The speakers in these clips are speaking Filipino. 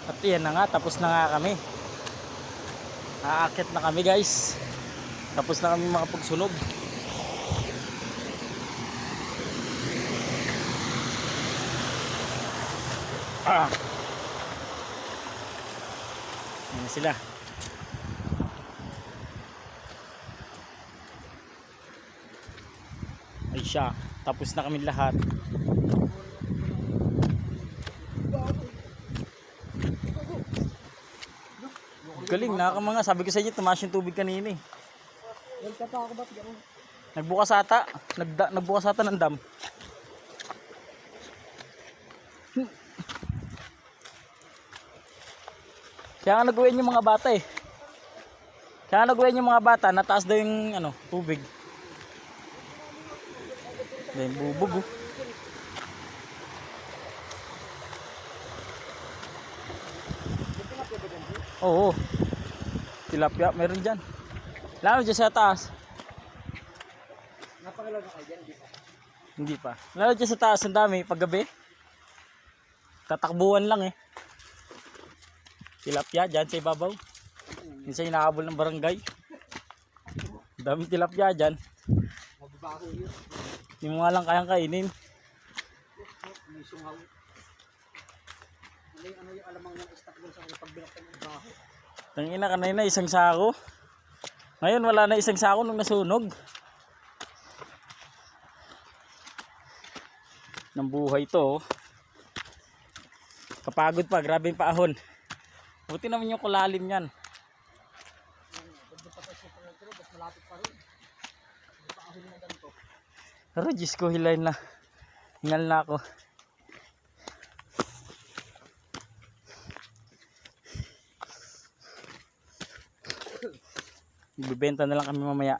At yan na nga, tapos na nga kami. Aakyat na kami guys. Tapos na kami makapagsunog. Yan na sila. Ay siya, tapos na kami lahat. Galing, nakakamanga. Sabi ko sa inyo, tumaas yung tubig kanina eh. Nagbukas ata. Nagbukas ata ng dam. Kaya nga nag-uwian yung mga bata eh. Kaya nga nag-uwian yung mga bata, nataas daw yung tubig. Dahil bubog oh. Oo. Tilapia, meron dyan. Lalo dyan sa taas. Napakalaga kayo dyan, di ba? Hindi pa. Lalo dyan sa taas, ang dami. Paggabi, tatakbuhan lang eh. Tilapia dyan sa ibabaw. Minsan inaabol ng barangay. Dami tilapia dyan. Mababaho yun. Hindi mo nga lang kayang kainin. May sungaw. Ano yung alamang ng stock doon sa pagbilak ng baho. Tangina kanina isang sako. Ngayon wala na isang sako nung nasunog. Ng buhay to. Kapagod pa, grabe yung paahon. Buti naman yung kulalim niyan. Malapit pa rin. Paahon na ganito. Pero Diyos ko, hilay na. Hingal na ako. Ibibenta na lang kami mamaya.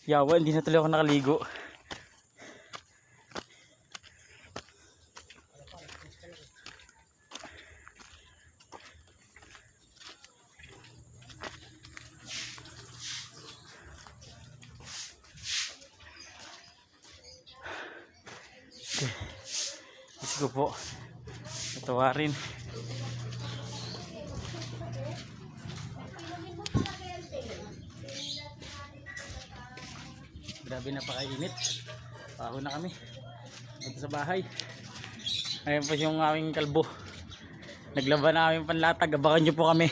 Yawa, hindi na tuloy ako nakaligo. Let's go po. Natawarin. Grabe, napakainit. Paho na kami. Dito sa bahay. Ayun po yung aming kalbo. Naglaban na aming panlatag. Abangan nyo po kami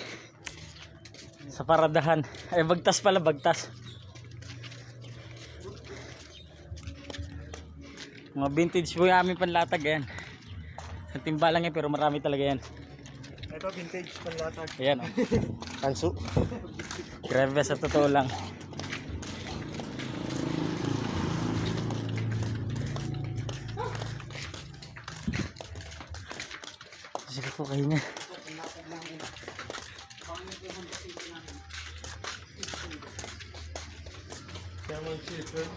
sa paradahan. Ay, bagtas pala, bagtas. Mga vintage po yung aming panlatag. Ayan. Sa timba lang yan, pero marami talaga yan. Ito vintage panlatag. Ayan o. Kanso. Grabe, sa totoo lang. Sige po kayo nga. Lemon chicken.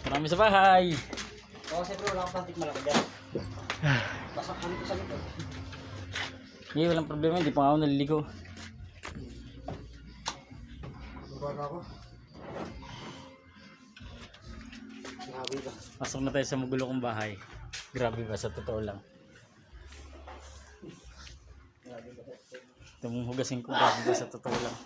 Marami sa bahay. Oo, siyempre wala akong plastic malaki dyan. Basak kami ko sa nito. Hindi, walang problema. Hindi pa nga ako naliligo. Baba na ako. Grabe ba? Pasok na tayo sa magulo kong bahay. Grabe ba, sa totoo lang. Grabe ba? Itong hugasin ko, grabe ba, sa totoo lang.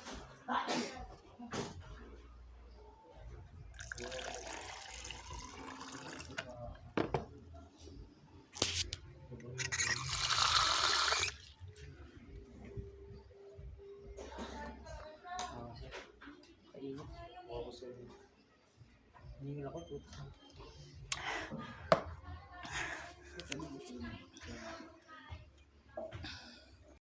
Hindi ako puto.